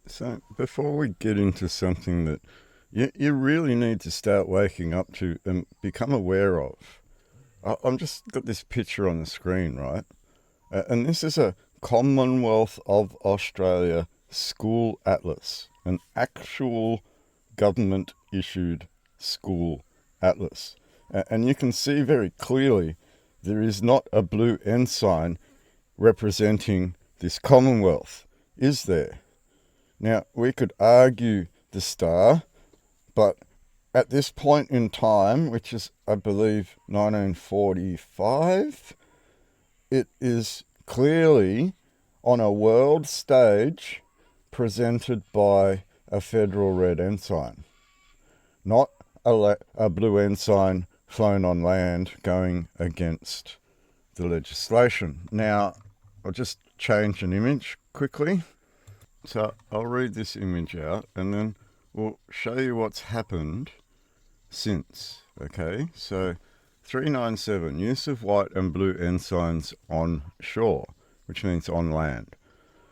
So before we get into something that you really need to start waking up to and become aware of, I'm just got this picture on the screen, right? And this is a Commonwealth of Australia school atlas, an actual government issued school atlas. And you can see very clearly there is not a blue ensign representing this Commonwealth, is there? Now, we could argue the star, but at this point in time, which is, I believe, 1945, it is clearly on a world stage presented by a federal red ensign, not a blue ensign flown on land going against the legislation. Now, I'll just change an image quickly. So I'll read this image out and then we'll show you what's happened since. Okay, so 397, use of white and blue ensigns on shore, which means on land.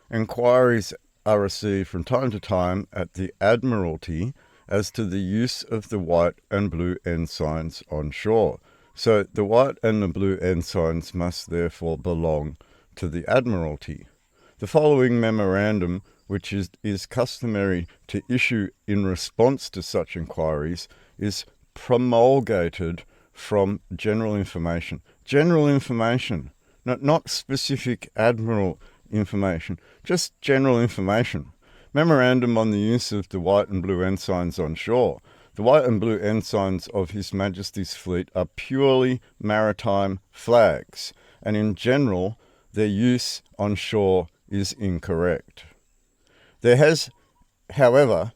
Enquiries are received from time to time at the Admiralty as to the use of the white and blue ensigns on shore. So the white and the blue ensigns must therefore belong to the Admiralty. The following memorandum, which is customary to issue in response to such inquiries, is promulgated from general information. General information, not specific admiral information, just general information. Memorandum on the use of the white and blue ensigns on shore. The white and blue ensigns of His Majesty's fleet are purely maritime flags, and in general, their use on shore is incorrect. There has, however,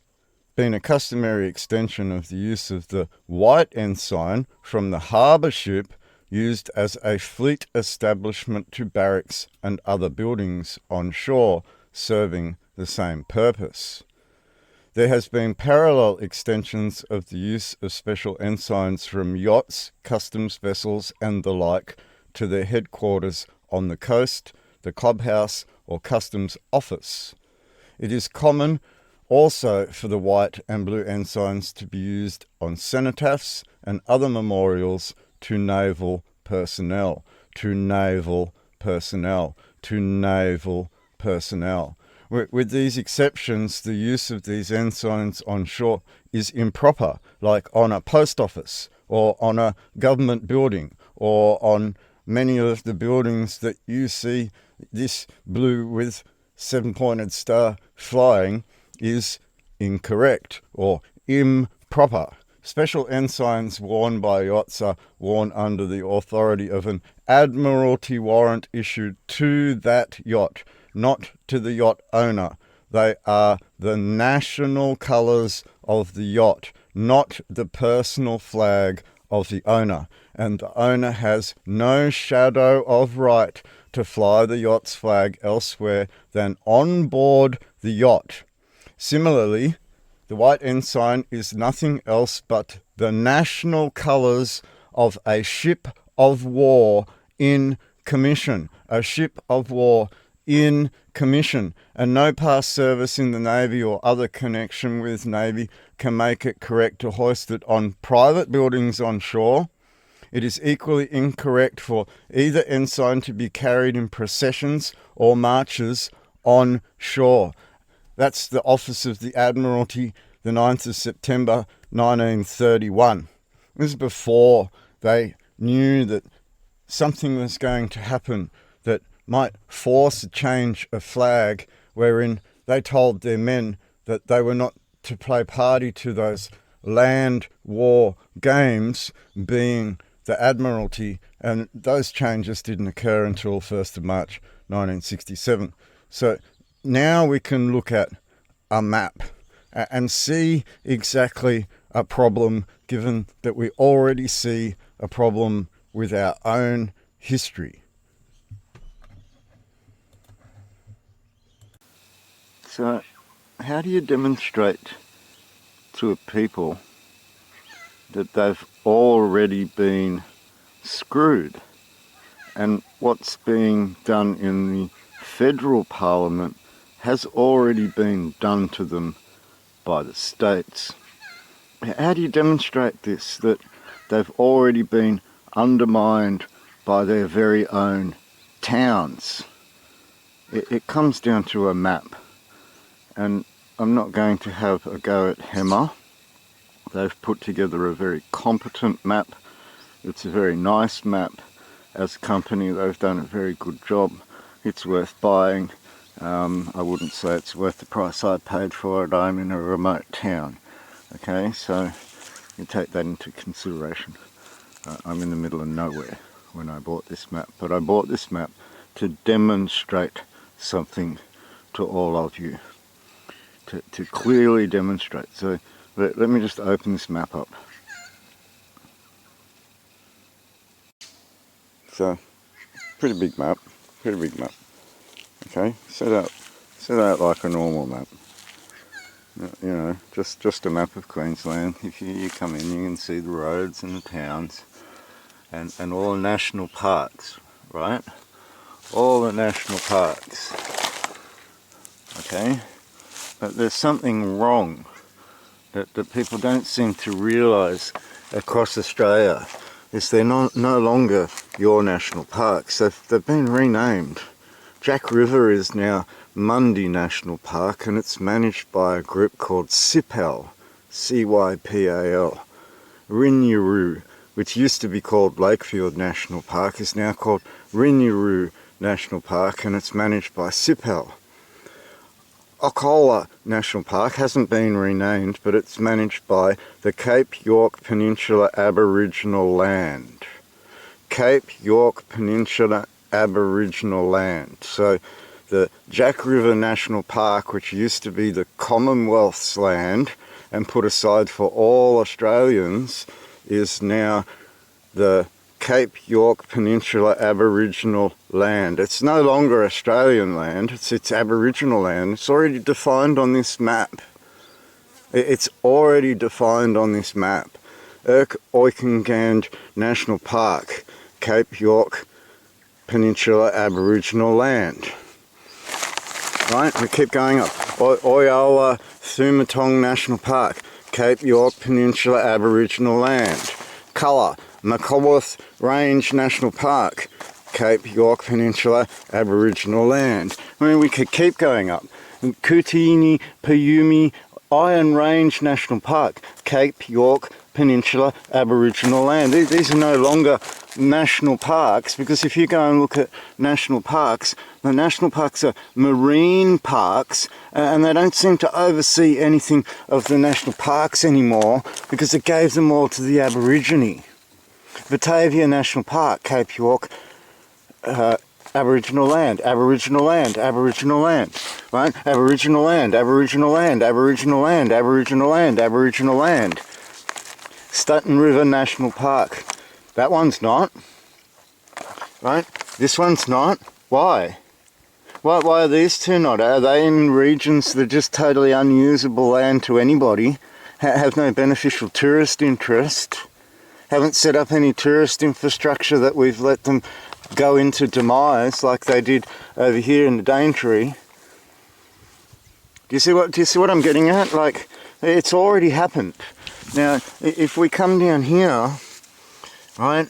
been a customary extension of the use of the white ensign from the harbour ship used as a fleet establishment to barracks and other buildings on shore serving the same purpose. There has been parallel extensions of the use of special ensigns from yachts, customs vessels and the like to their headquarters on the coast, the clubhouse or customs office. It is common also for the white and blue ensigns to be used on cenotaphs and other memorials to naval personnel, to naval personnel, to naval personnel. With these exceptions, the use of these ensigns on shore is improper, like on a post office or on a government building or on many of the buildings that you see this blue with seven-pointed star flying is incorrect or improper. Special ensigns worn by yachts are worn under the authority of an Admiralty warrant issued to that yacht, not to the yacht owner. They are the national colours of the yacht, not the personal flag of the owner, and the owner has no shadow of right to fly the yacht's flag elsewhere than on board the yacht. Similarly, the white ensign is nothing else but the national colours of a ship of war in commission, a ship of war in commission, and no past service in the Navy or other connection with Navy can make it correct to hoist it on private buildings on shore. It is equally incorrect for either ensign to be carried in processions or marches on shore. That's the Office of the Admiralty, the 9th of September 1931. This is before they knew that something was going to happen that might force a change of flag, wherein they told their men that they were not to play party to those land war games, being the Admiralty, and those changes didn't occur until 1st of March 1967. So now we can look at a map and see exactly a problem, given that we already see a problem with our own history. So how do you demonstrate to a people that they've already been screwed? And what's being done in the federal parliament has already been done to them by the states. How do you demonstrate this, that they've already been undermined by their very own towns? It comes down to a map, and I'm not going to have a go at HEMA. They've put together a very competent map. It's a very nice map. As a company, they've done a very good job. It's worth buying. I wouldn't say it's worth the price I paid for it. I'm in a remote town. Okay, so you take that into consideration. I'm in the middle of nowhere when I bought this map, but I bought this map to demonstrate something to all of you, to clearly demonstrate. So let me just open this map up. So, pretty big map. Okay, set out like a normal map. You know, just a map of Queensland. If you come in, you can see the roads and the towns and all the national parks, right? All the national parks. Okay, but there's something wrong that people don't seem to realise across Australia. Is they're no longer your national parks. They've been renamed. Jack River is now Mundy National Park, and it's managed by a group called CYPAL, C-Y-P-A-L. Rinuroo, which used to be called Lakefield National Park, is now called Rinuroo National Park, and it's managed by CYPAL. Okola National Park hasn't been renamed, but it's managed by the Cape York Peninsula Aboriginal Land. Cape York Peninsula Aboriginal Land. So the Jack River National Park, which used to be the Commonwealth's land and put aside for all Australians, is now the Cape York Peninsula Aboriginal Land. It's no longer Australian land, it's Aboriginal land. It's already defined on this map. It's already defined on this map. Oikengand National Park, Cape York Peninsula Aboriginal Land. Right, we keep going up. Oyola Thumatong National Park, Cape York Peninsula Aboriginal Land. Colour, Macawath Range National Park, Cape York Peninsula Aboriginal Land. I mean, we could keep going up. Kutini Payumi Iron Range National Park, Cape York Peninsula Aboriginal Land. These are no longer national parks, because if you go and look at national parks, the national parks are marine parks, and they don't seem to oversee anything of the national parks anymore because it gave them all to the Aborigine. Batavia National Park, Cape York, Aboriginal land, Aboriginal land, Aboriginal land, right? Aboriginal land, Aboriginal land, Aboriginal land, Aboriginal land, Aboriginal land. Stutton River National Park. That one's not, right? This one's not. Why? Why are these two not? Are they in regions that are just totally unusable land to anybody, have no beneficial tourist interest, haven't set up any tourist infrastructure that we've let them go into demise like they did over here in the Daintree? Do you see what I'm getting at? Like, it's already happened. Now, if we come down here, right,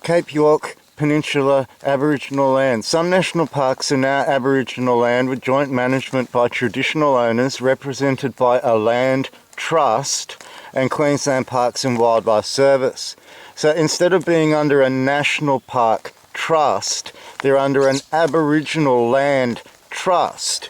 Cape York Peninsula Aboriginal land. Some national parks are now Aboriginal land with joint management by traditional owners represented by a land trust and Queensland Parks and Wildlife Service. So instead of being under a national park trust, they're under an Aboriginal land trust.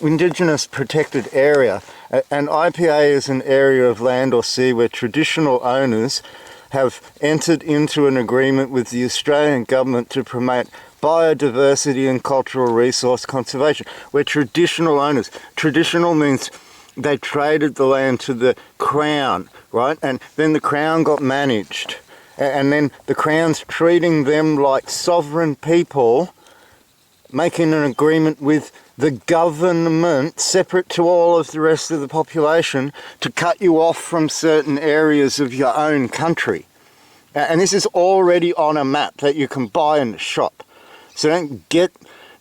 Indigenous protected area. An IPA is an area of land or sea where traditional owners have entered into an agreement with the Australian government to promote biodiversity and cultural resource conservation. We're traditional owners. Traditional means they traded the land to the Crown, right? And then the Crown got managed. And then the Crown's treating them like sovereign people, making an agreement with the government, separate to all of the rest of the population, to cut you off from certain areas of your own country. And this is already on a map that you can buy in the shop. So don't get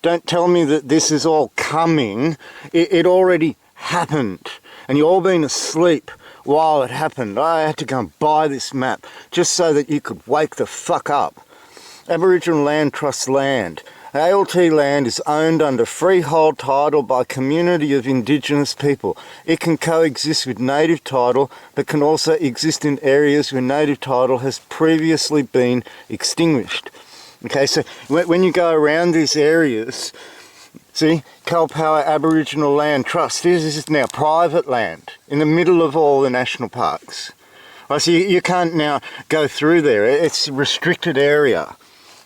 Don't tell me that this is all coming. It already happened. And you've all been asleep while it happened. I had to go and buy this map just so that you could wake the fuck up. Aboriginal Land Trust land. ALT land is owned under freehold title by a community of Indigenous people. It can coexist with native title, but can also exist in areas where native title has previously been extinguished. Okay, so when you go around these areas, see, Kalpower Aboriginal Land Trust, this is now private land in the middle of all the national parks. Right, so you can't now go through there. It's a restricted area.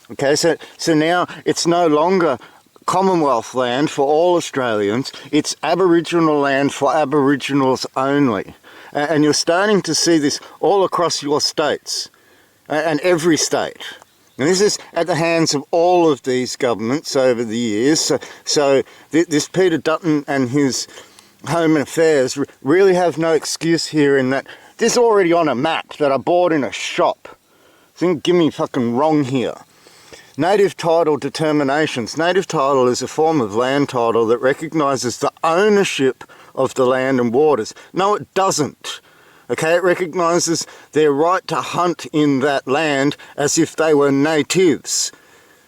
Okay, so now it's no longer Commonwealth land for all Australians. It's Aboriginal land for Aboriginals only. And you're starting to see this all across your states and every state. And this is at the hands of all of these governments over the years. So this Peter Dutton and his Home Affairs really have no excuse here in that this is already on a map that I bought in a shop. Don't get me fucking wrong here. Native title determinations. Native title is a form of land title that recognises the ownership of the land and waters. No, it doesn't. Okay, it recognises their right to hunt in that land as if they were natives.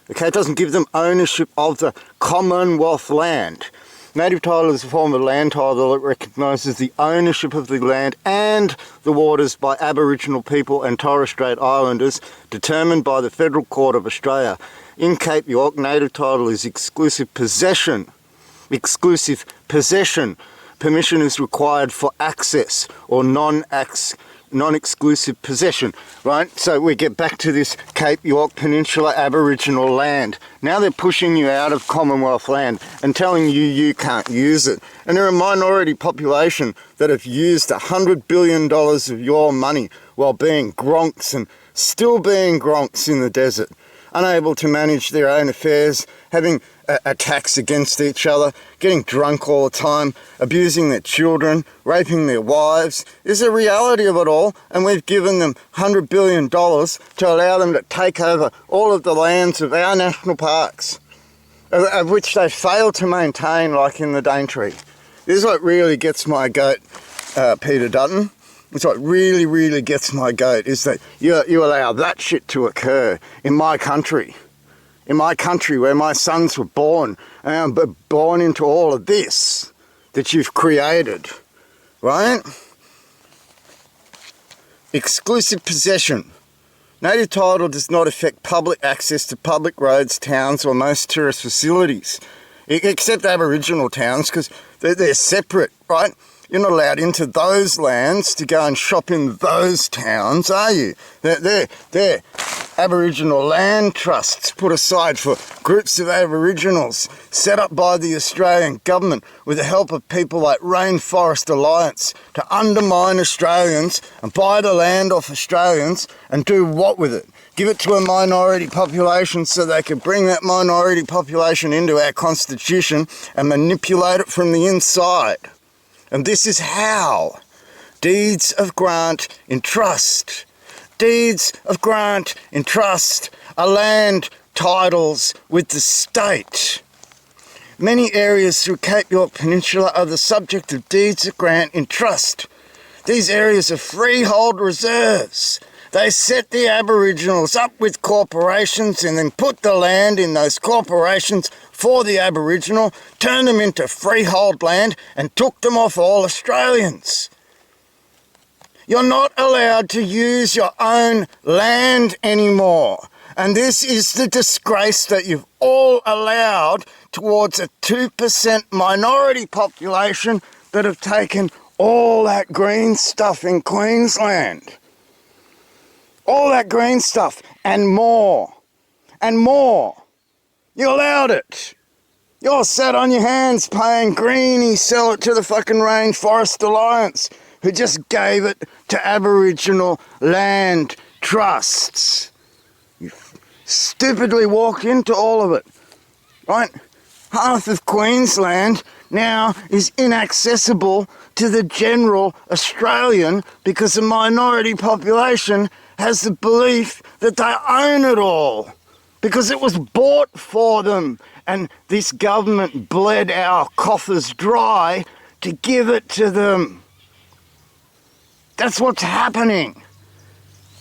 Okay, it doesn't give them ownership of the Commonwealth land. Native title is a form of land title that recognises the ownership of the land and the waters by Aboriginal people and Torres Strait Islanders, determined by the Federal Court of Australia. In Cape York, native title is exclusive possession. Exclusive possession. Permission is required for access or non-exclusive possession, right? So we get back to this Cape York Peninsula Aboriginal land. Now they're pushing you out of Commonwealth land and telling you you can't use it. And they're a minority population that have used $100 billion of your money while being gronks and still being gronks in the desert, unable to manage their own affairs, having attacks against each other, getting drunk all the time, abusing their children, raping their wives. Is a reality of it all, and we've given them $100 billion to allow them to take over all of the lands of our national parks, of which they fail to maintain, like in the Daintree. This is what really gets my goat, Peter Dutton. It's what really, really gets my goat, is that you allow that shit to occur in my country. In my country where my sons were born, and born into all of this that you've created, right? Exclusive possession. Native title does not affect public access to public roads, towns, or most tourist facilities, except Aboriginal towns, because they're separate, right? You're not allowed into those lands to go and shop in those towns, are you? They're Aboriginal land trusts put aside for groups of Aboriginals, set up by the Australian government with the help of people like Rainforest Alliance to undermine Australians and buy the land off Australians and do what with it? Give it to a minority population so they can bring that minority population into our constitution and manipulate it from the inside. And this is how deeds of grant in trust. Deeds of grant in trust are land titles with the state. Many areas through Cape York Peninsula are the subject of deeds of grant in trust. These areas are freehold reserves. They set the Aboriginals up with corporations and then put the land in those corporations for the Aboriginal, turned them into freehold land and took them off all Australians. You're not allowed to use your own land anymore. And this is the disgrace that you've all allowed towards a 2% minority population that have taken all that green stuff in Queensland. All that green stuff and more. And more. You allowed it. You're sat on your hands paying greenie, sell it to the fucking Rainforest Alliance, who just gave it to Aboriginal land trusts. You stupidly walked into all of it, right? Half of Queensland now is inaccessible to the general Australian because the minority population has the belief that they own it all. because it was bought for them, and this government bled our coffers dry to give it to them. That's what's happening,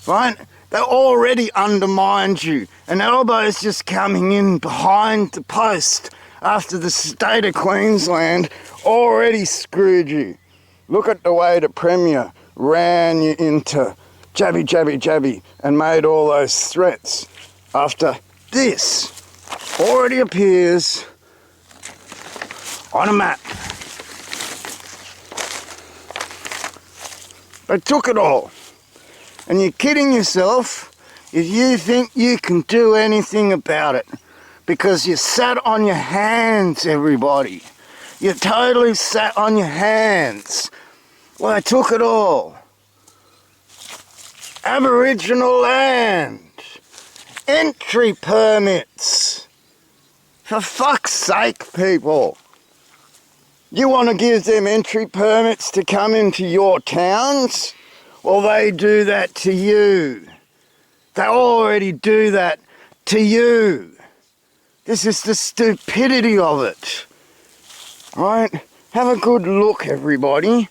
right? They already undermined you, and Albo's just coming in behind the post after the state of Queensland already screwed you. Look at the way the Premier ran you into jabby, jabby, jabby and made all those threats after this already appears on a map. They took it all. And you're kidding yourself if you think you can do anything about it, because you sat on your hands, everybody. You totally sat on your hands. Well, they took it all. Aboriginal land. Entry permits. For fuck's sake, people. You want to give them entry permits to come into your towns? Well, they do that to you. They already do that to you. This is the stupidity of it. Right? Have a good look, everybody,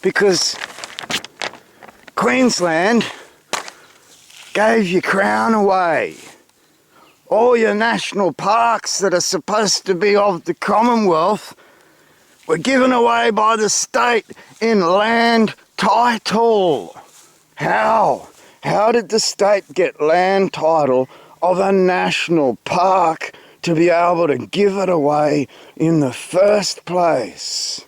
because Queensland gave your crown away. All your national parks that are supposed to be of the Commonwealth were given away by the state in land title. How? How did the state get land title of a national park to be able to give it away in the first place?